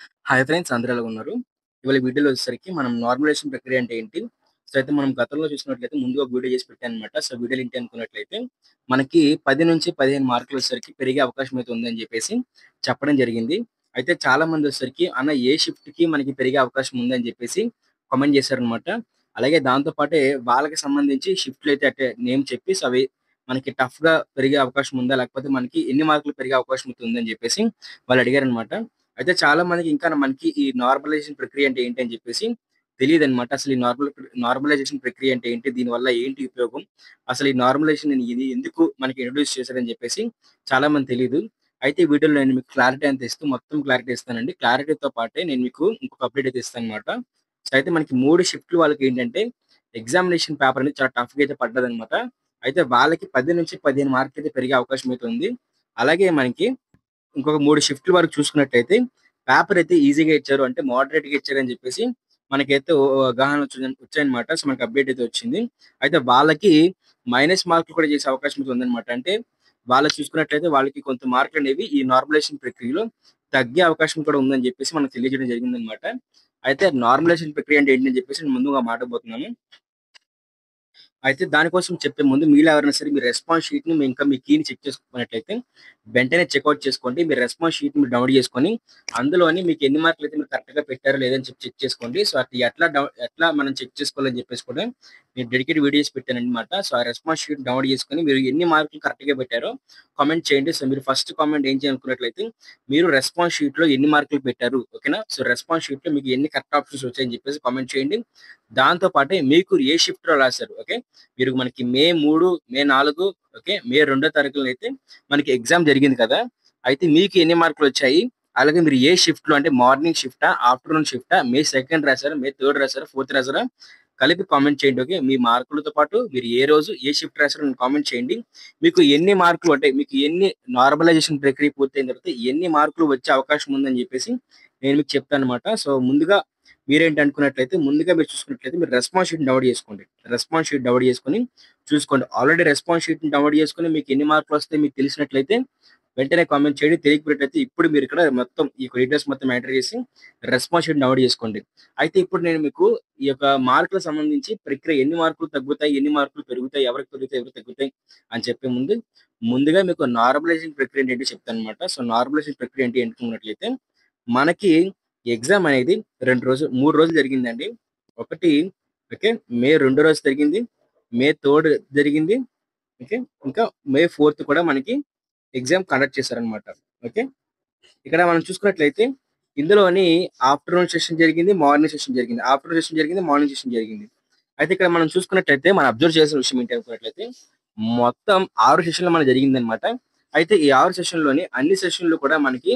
Hi friends, అందరూ ఎలా ఉన్నారు? ఇవాళ వీడియోలో వచ్చేసరికి మనం నార్మలైజేషన్ ప్రక్రియ అంటే ఏంటి? సో, అయితే మనం గతంలో చూసినట్లయితే ముందు ఒక వీడియో చేసి పెట్టానన్నమాట. సో, వీడియోలో ఏంటి అనుకున్నట్లయితే మనకి 10-15 మార్కులు వచ్చేసరికి పెరిగే అవకాశం అయితే ఉందని చెప్పేసి చెప్పడం జరిగింది. అయితే చాలామంది వచ్చేసరికి అన్న ఏ షిఫ్ట్‌కి మనకి పెరిగే అవకాశం ఉందని చెప్పేసి కామెంట్ చేశారన్నమాట. అలాగే దాంతో పాటే వాళ్ళకి సంబంధించి షిఫ్ట్‌లు అయితే అంటే నేమ్ చెప్పి సో, అవి మనకి టఫ్‌గా పెరిగే అవకాశం ఉందా? లేకపోతే మనకి ఎన్ని మార్కులు పెరిగే అవకాశం అయితే ఉందని చెప్పేసి వాళ్ళు అడిగారన్నమాట. అయితే చాలా మందికి ఇంకా మనకి ఈ నార్మలైజేషన్ ప్రక్రియ అంటే ఏంటి అని చెప్పేసి తెలీదనమాట. అసలు ఈ నార్మలైజేషన్ ప్రక్రియ అంటే ఏంటి? దీనివల్ల ఏంటి ఉపయోగం? అసలు ఈ నార్మలైజేషన్ ఇది ఎందుకు మనకి ఇంట్రొడ్యూస్ చేశారని చెప్పేసి చాలా మంది తెలీదు. అయితే ఈ వీడియోలో నేను మీకు క్లారిటీ అంతా ఇస్తూ మొత్తం క్లారిటీ ఇస్తానండి. క్లారిటీతో పాటే నేను మీకు ఇంకొక అప్డేట్ అయితే ఇస్తాననమాట. సో, అయితే మనకి 3 షిఫ్ట్‌లు వాళ్ళకేంటంటే ఎగ్జామినేషన్ పేపర్ అనేది చాలా టఫ్‌గా అయితే పడ్డదనమాట. అయితే వాళ్ళకి 10-15 మార్కులయితే పెరిగే అవకాశం అయితే ఉంది. అలాగే మనకి ఇంకొక 3 షిఫ్ట్‌ల వరకు చూసుకున్నట్టయితే పేపర్ అయితే ఈజీగా ఇచ్చారు. అంటే మోడరేట్‌గా ఇచ్చారని చెప్పేసి మనకైతే అవగాహన వచ్చాయన్నమాట. సో, మనకి అప్డేట్ అయితే వచ్చింది. అయితే వాళ్ళకి మైనస్ మార్కులు కూడా చేసే అవకాశం అయితే ఉందన్నమాట. అంటే వాళ్ళకి చూసుకున్నట్లయితే వాళ్ళకి కొంత మార్కులనేవి ఈ నార్మలైజేషన్ ప్రక్రియలో తగ్గే అవకాశం కూడా ఉందని చెప్పేసి మనకు తెలియజేయడం జరిగిందన్నమాట. అయితే నార్మలైజేషన్ ప్రక్రియ అంటే ఏంటని చెప్పేసి నేను ముందుగా మాట్లాడబోతున్నాను. అయితే దానికోసం చెప్పే ముందు మీలో ఎవరైనా సరే మీ రెస్పాన్స్ షీట్‌ని ఇంకా మీ కీని చెక్ చేసుకున్నట్లయితే వెంటనే చెకౌట్ చేసుకోండి. మీ రెస్పాన్స్ షీట్‌ని మీరు డౌన్‌లోడ్ చేసుకొని అందులోని మీకు ఎన్ని మార్కులైతే మీరు కరెక్ట్‌గా పెట్టారో లేదని చెప్పి చెక్ చేసుకోండి. సో, అది ఎట్లా మనం చెక్ చేసుకోవాలని చెప్పేసి కూడా నేను డెడికేటెడ్ వీడియోస్ పెట్టానన్నమాట. సో, ఆ రెస్పాన్స్ షీట్ డౌన్‌లోడ్ చేసుకొని మీరు ఎన్ని మార్కులు కరెక్ట్‌గా పెట్టారో కామెంట్ చేయండి. సో, మీరు ఫస్ట్ కామెంట్ ఏం చేయాలనుకున్నట్లయితే మీరు రెస్పాన్స్ షీట్‌లో ఎన్ని మార్కులు పెట్టారు ఓకేనా? సో, రెస్పాన్స్ షీట్‌లో మీకు ఎన్ని కరెక్ట్ ఆప్షన్స్ వచ్చాయని చెప్పేసి కామెంట్ చేయండి. దాంతో పాటే మీకు ఏ షిఫ్ట్‌లో రాసారు ఓకే? మీరు మనకి మే 3, మే 4 ఓకే. మే 2 తారీఖులనైతే మనకి ఎగ్జామ్ జరిగింది కదా! అయితే మీకు ఎన్ని మార్కులొచ్చాయి? అలాగే మీరు ఏ షిఫ్ట్‌లో అంటే మార్నింగ్ షిఫ్టా? ఆఫ్టర్‌నూన్ షిఫ్టా? మే 2 రాసారా? మే 3 రాసారా? 4 రాసారా? కలిపి కామెంట్ చేయండి. ఓకే. మీ మార్కులతో పాటు మీరు ఏ రోజు ఏ షిఫ్ట్ రాసారో కామెంట్ చేయండి. మీకు ఎన్ని మార్కులు అంటే మీకు ఎన్ని నార్మలైజేషన్ ప్రక్రియ పూర్తయిన తర్వాత ఎన్ని మార్కులు వచ్చే అవకాశం ఉందని చెప్పేసి నేను మీకు చెప్తానన్నమాట. సో, ముందుగా మీరేంటి అనుకున్నట్లయితే ముందుగా మీరు చూసుకున్నట్లయితే మీరు రెస్పాన్స్ షీట్‌ని డౌన్‌లోడ్ చేసుకోండి. రెస్పాన్స్ షీట్ డౌన్‌లోడ్ చేసుకొని చూసుకోండి. ఆల్రెడీ రెస్పాన్స్ షీట్‌ని డౌన్‌లోడ్ చేసుకొని మీకు ఎన్ని మార్కులొస్తాయి మీకు తెలిసినట్లయితే వెంటనే కామెంట్ చేయండి. తెలియకపోయినట్లయితే ఇప్పుడు మీరు ఇక్కడ మొత్తం ఈ డీటెయిల్స్ మొత్తం ఎంటర్ చేసి రెస్పాన్స్ షీట్ డౌన్‌లోడ్ చేసుకోండి. అయితే ఇప్పుడు నేను మీకు ఈ యొక్క మార్కులకు సంబంధించి ప్రక్రియ ఎన్ని మార్కులు తగ్గుతాయి, ఎన్ని మార్కులు పెరుగుతాయి, ఎవరికి పెరుగుతాయి, ఎవరికి తగ్గుతాయి అని చెప్పే ముందుగా మీకు నార్మలైజేషన్ ప్రక్రియ ఏంటో చెప్తానన్నమాట. సో, నార్మలైజేషన్ ప్రక్రియ ఏంటి అనుకున్నట్లయితే మనకి ఎగ్జామ్ అనేది 3 రోజులు జరిగిందండి. ఒకటి ఓకే. మే 2 రోజు జరిగింది. మే 3 జరిగింది. ఓకే. ఇంకా మే 4 కూడా మనకి ఎగ్జామ్ కండక్ట్ చేశారనమాట. ఓకే. ఇక్కడ మనం చూసుకున్నట్లయితే ఇందులోని ఆఫ్టర్‌నూన్ సెషన్ జరిగింది. మార్నింగ్ సెషన్ జరిగింది. ఆఫ్టర్‌నూన్ సెషన్ జరిగింది. మార్నింగ్ సెషన్ జరిగింది. అయితే ఇక్కడ మనం చూసుకున్నట్లయితే మనం అబ్జర్వ్ చేయాల్సిన విషయం ఏంటి అనుకున్నట్లయితే మొత్తం 6 సెషన్‌లు మనకు జరిగిందనమాట. అయితే ఈ 6 సెషన్‌లోని అన్ని సెషన్‌లు కూడా మనకి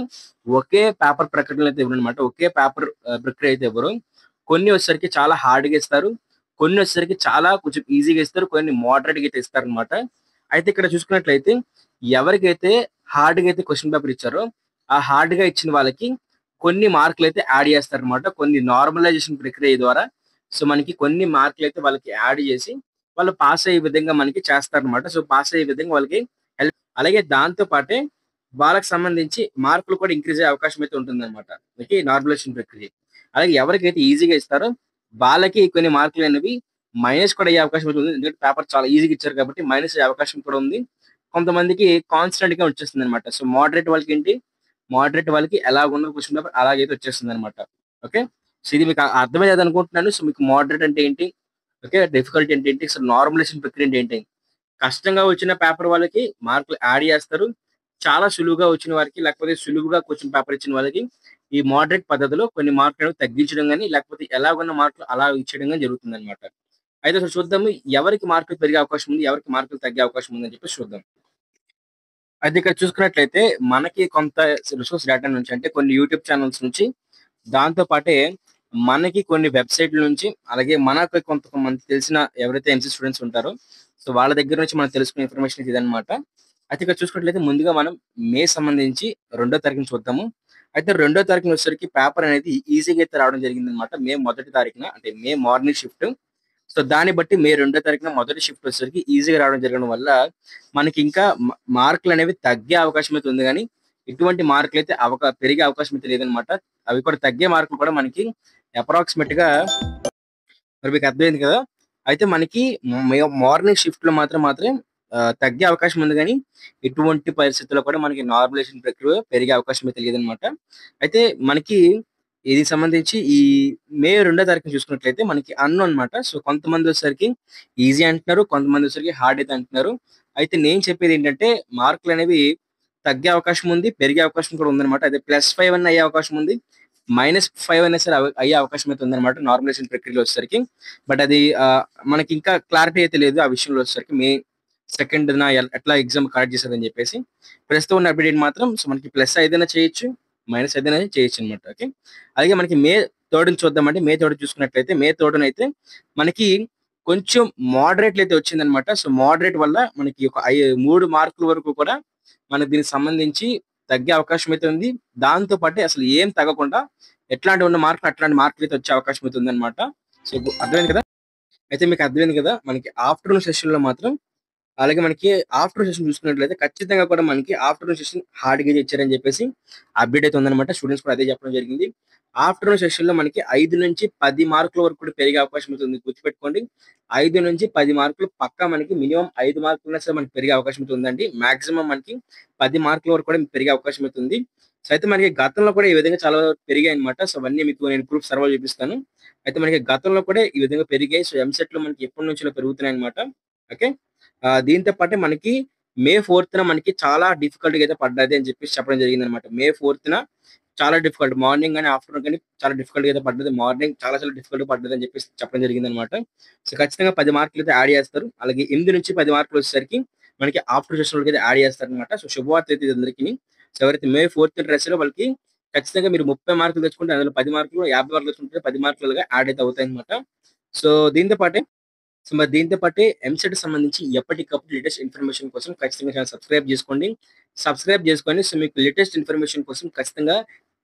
ఒకే పేపర్ ప్రకటనలు అయితే ఇవ్వరనమాట. ఒకే పేపర్ ప్రక్రియ అయితే ఇవ్వరు. కొన్ని వచ్చేసరికి చాలా హార్డ్‌గా ఇస్తారు. కొన్ని వచ్చేసరికి చాలా కొంచెం ఈజీగా ఇస్తారు. కొన్ని మోడరేట్‌గా అయితే ఇస్తారనమాట. అయితే ఇక్కడ చూసుకున్నట్లయితే ఎవరికైతే హార్డ్‌గా అయితే క్వెషన్ పేపర్ ఇచ్చారో ఆ హార్డ్‌గా ఇచ్చిన వాళ్ళకి కొన్ని మార్కులైతే యాడ్ చేస్తారనమాట. కొన్ని నార్మలైజేషన్ ప్రక్రియ ద్వారా సో, మనకి కొన్ని మార్కులైతే వాళ్ళకి యాడ్ చేసి వాళ్ళు పాస్ అయ్యే విధంగా మనకి చేస్తారనమాట. సో, పాస్ అయ్యే విధంగా వాళ్ళకి అలాగే దాంతో పాటే వాళ్ళకి సంబంధించి మార్కులు కూడా ఇంక్రీజ్ అయ్యే అవకాశం అయితే ఉంటుందన్నమాట. ఓకే. నార్మలైజేషన్ ప్రక్రియ. అలాగే ఎవరికైతే ఈజీగా ఇస్తారో వాళ్ళకి కొన్ని మార్కులనేవి మైనస్ కూడా అయ్యే అవకాశం ఉంటుంది. ఎందుకంటే పేపర్ చాలా ఈజీగా ఇచ్చారు కాబట్టి మైనస్ అయ్యే అవకాశం కూడా ఉంది. కొంతమందికి కాన్స్టెంట్‌గా వచ్చేస్తుందన్నమాట. సో, మోడరేట్ వాళ్ళకి ఎలాగున్న క్వెషన్ పేపర్ అలాగైతే వచ్చేస్తుందన్నమాట. ఓకే. సో, ఇది మీకు అర్థమయ్యేదనుకుంటున్నాను. సో, మీకు మోడరేట్ అంటే ఏంటి? ఓకే. డిఫికల్టీ అంటే ఏంటి? అసలు నార్మలైజేషన్ ప్రక్రియ అంటే ఏంటి? కష్టంగా వచ్చిన పేపర్ వాళ్ళకి మార్కులు యాడ్ చేస్తారు. చాలా సులువుగా వచ్చిన వారికి లేకపోతే సులువుగా క్వెషన్ పేపర్ ఇచ్చిన వాళ్ళకి ఈ మోడరేట్ పద్ధతిలో కొన్ని మార్కులను తగ్గించడం గాని, లేకపోతే ఎలాగున్న మార్కులు అలా ఇచ్చేయడం గాని జరుగుతుందన్నమాట. అయితే అసలు చూద్దాము ఎవరికి మార్కులు పెరిగే అవకాశం ఉంది, ఎవరికి మార్కులు తగ్గే అవకాశం ఉందని చెప్పేసి చూద్దాం. అయితే ఇక్కడ చూసుకున్నట్లయితే మనకి కొంత రిసోర్స్ డేటా నుంచి అంటే కొన్ని యూట్యూబ్ ఛానెల్స్ నుంచి దాంతో పాటే మనకి కొన్ని వెబ్‌సైట్‌ల నుంచి అలాగే మనకు కొంతమంది తెలిసిన ఎవరైతే ఎంసీఏ స్టూడెంట్స్ ఉంటారో సో, వాళ్ళ దగ్గర నుంచి మనం తెలుసుకునే ఇన్ఫర్మేషన్ ఇదన్నమాట. అయితే ఇక్కడ చూసుకున్నట్లయితే ముందుగా మనం మే సంబంధించి 2 తారీఖున చూద్దాము. అయితే 2 తారీఖున వచ్చేసరికి పేపర్ అనేది ఈజీగా అయితే రావడం జరిగిందన్నమాట. మే 1 తారీఖున అంటే మే మార్నింగ్ షిఫ్ట్. సో, దాన్ని బట్టి మే 2 తారీఖున మొదటి షిఫ్ట్ వచ్చేసరికి ఈజీగా రావడం జరగడం వల్ల మనకి ఇంకా మార్కులనేవి తగ్గే అవకాశం అయితే ఉంది గానీ, ఎటువంటి మార్కులు అయితే పెరిగే అవకాశం అయితే లేదనమాట. అవి కూడా తగ్గే మార్కులు కూడా మనకి అప్రాక్సిమేట్ గా మరి మీకు అర్థమైంది కదా. అయితే మనకి మార్నింగ్ షిఫ్ట్ లో మాత్రం తగ్గే అవకాశం ఉంది కానీ ఎటువంటి పరిస్థితుల్లో కూడా మనకి నార్మలైజేషన్ ప్రక్రియ పెరిగే అవకాశం అయితే లేదనమాట. అయితే మనకి ఇది సంబంధించి ఈ మే 2వ తారీఖున చూసుకున్నట్లయితే మనకి అనమాట. సో కొంతమంది వచ్చేసరికి ఈజీ అంటున్నారు, కొంతమంది వచ్చేసరికి హార్డ్ అయితే అంటున్నారు. అయితే నేను చెప్పేది ఏంటంటే మార్కులు అనేవి తగ్గే అవకాశం ఉంది, పెరిగే అవకాశం కూడా ఉందన్నమాట. అదే +5 అన్న అయ్యే అవకాశం ఉంది, -5 అయినా సరే అయ్యే అవకాశం అయితే ఉందన్నమాట నార్మలైజేషన్ ప్రక్రియలో వచ్చేసరికి. బట్ అది మనకి ఇంకా క్లారిటీ అయితే లేదు ఆ విషయంలో వచ్చేసరికి. మే 2న ఎట్లా ఎగ్జామ్ కండక్ట్ చేశారని చెప్పేసి. ప్రస్తుతం ఉన్న అప్డేట్ మాత్రం సో మనకి +5 అయినా చేయొచ్చు, -5 అయినా చేయొచ్చు అనమాట. ఓకే. అలాగే మనకి మే 3 చూద్దామంటే మే 3 చూసుకున్నట్లయితే మే 3 అయితే మనకి కొంచెం మోడరేట్లు అయితే వచ్చిందనమాట. సో మోడరేట్ వల్ల మనకి ఒక 3 మార్కుల వరకు కూడా మనకి దీనికి సంబంధించి తగ్గే అవకాశం అయితే ఉంది. దాంతో పాటే అసలు ఏం తగ్గకుండా ఎట్లాంటి ఉన్న మార్కులు అట్లాంటి మార్కులు అయితే వచ్చే అవకాశం అయితే ఉందన్నమాట. సో అర్థమైంది కదా. అయితే మీకు అర్థమైంది కదా. మనకి ఆఫ్టర్‌నూన్ సెషన్‌లో మాత్రం అలాగే మనకి ఆఫ్టర్‌నూన్ సెషన్ చూసుకున్నట్లయితే ఖచ్చితంగా కూడా మనకి ఆఫ్టర్‌నూన్ సెషన్ హార్డ్‌గా ఇచ్చారని చెప్పేసి అప్డేట్ అయితే ఉందన్నమాట. స్టూడెంట్స్ కూడా అదే చెప్పడం జరిగింది. ఆఫ్టర్‌నూన్ సెషన్‌లో మనకి 5-10 మార్కుల వరకు కూడా పెరిగే అవకాశం అయితే ఉంది. గుర్తుపెట్టుకోండి. 5-10 మార్కులు పక్కా మనకి మినిమమ్ 5 మార్కులున్నా సరే మనకి పెరిగే అవకాశం అయితే ఉందండి. మాక్సిమం మనకి 10 మార్కుల వరకు కూడా పెరిగే అవకాశం అయితే ఉంది. సో అయితే మనకి గతంలో కూడా ఈ విధంగా చాలా పెరిగాయన్నమాట. సో అవన్నీ మీకు నేను ప్రూఫ్ సర్వా చూపిస్తాను. అయితే మనకి గతంలో కూడా ఈ విధంగా పెరిగాయి. సో ఎంసెట్‌లో మనకి ఎప్పటి నుంచో పెరుగుతున్నాయన్నమాట. ఓకే. దీంతో పాటే మనకి మే 4న మనకి చాలా డిఫికల్ట్‌గా అయితే పడ్డది అని చెప్పేసి చెప్పడం జరిగిందనమాట. మే 4న చాలా డిఫికల్ట్ మార్నింగ్ గాని, ఆఫ్టర్‌నూన్ గాని చాలా డిఫికల్ట్‌గా అయితే పడ్డది. మార్నింగ్ చాలా డిఫికల్ట్‌గా పడ్డదని చెప్పేసి చెప్పడం జరిగిందనమాట. సో ఖచ్చితంగా 10 మార్కులు అయితే యాడ్ చేస్తారు. అలాగే 8-10 మార్కులు వచ్చేసరికి మనకి ఆఫ్టర్ సెషన్‌లోకి అయితే యాడ్ చేస్తారనమాట. సో శుభవార్త అయితే ఇది అందరికిని. సో ఎవరైతే మే 4థ్ రాసారో వాళ్ళకి ఖచ్చితంగా మీరు 30 మార్కులు తెచ్చుకుంటే అందులో 10 మార్కులు 50 మార్కులు తెచ్చుకుంటే 10 మార్కులుగా యాడ్ అయితే అవుతాయన్నమాట. సో దీంతో పాటే మరి దీంతో పాటే ఎంసెట్‌కి సంబంధించి ఎప్పటికప్పుడు లేటెస్ట్ ఇన్ఫర్మేషన్ కోసం ఖచ్చితంగా ఛానెల్ సబ్స్క్రైబ్ చేసుకోండి. సబ్స్క్రైబ్ చేసుకొని సో మీకు లేటెస్ట్ ఇన్ఫర్మేషన్ కోసం ఖచ్చితంగా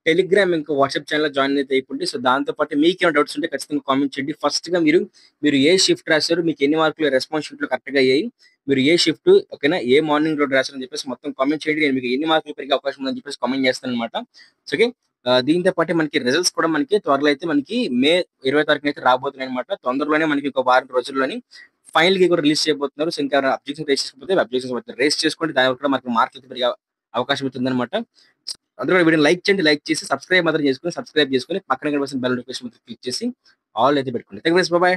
టెలిగ్రామ్ ఇంకా వాట్సాప్ ఛానెల్‌లో జాయిన్ అయితే అయిపోండి. సో దాంతో పాటు మీకేమైనా డౌట్స్ ఉంటే ఖచ్చితంగా కామెంట్ చేయండి. ఫస్ట్‌గా మీరు ఏ షిఫ్ట్ రాసారు? మీకు ఎన్ని మార్కులు రెస్పాన్స్ షీట్‌లో కరెక్ట్‌గా అయ్యాయి? మీరు ఏ షిఫ్ట్ ఓకేనా? ఏ మార్నింగ్ రోడ్ రాసారని చెప్పేసి మొత్తం కామెంట్ చేయండి. నేను మీకు ఎన్ని మార్కులు పెరిగే అవకాశం ఉందని చెప్పేసి కామెంట్ చేస్తానన్నమాట. So okay. దీంతో పాటే మనకి రిజల్ట్స్ కూడా మనకి త్వరలో అయితే మనకి మే 20 తారీఖున అయితే రాబోతున్నాయన్నమాట. తొందరలోనే మనకి ఒక వారం రోజుల్లోని ఫైనల్‌గా కూడా రిలీజ్ చేయబోతున్నారు. సో ఇంకా అబ్జెక్షన్స్ రైజ్ చేసుకోకపోతే అబ్జెక్షన్స్ రైజ్ చేసుకోండి. దాని వల్ల కూడా మనకి మార్కులు పెరిగే అవకాశం అయితే ఉందన్నమాట. అందరూ కూడా వీడియోని లైక్ చేయండి. లైక్ చేసి సబ్స్క్రైబ్ మాత్రం చేసుకొని, సబ్స్క్రైబ్ చేసుకొని పక్కన కనిపిస్తున్న బెల్ నోటిఫికేషన్ క్లిక్ చేసి ఆల్ అయితే పెట్టుకోండి. Thank you friends. By by.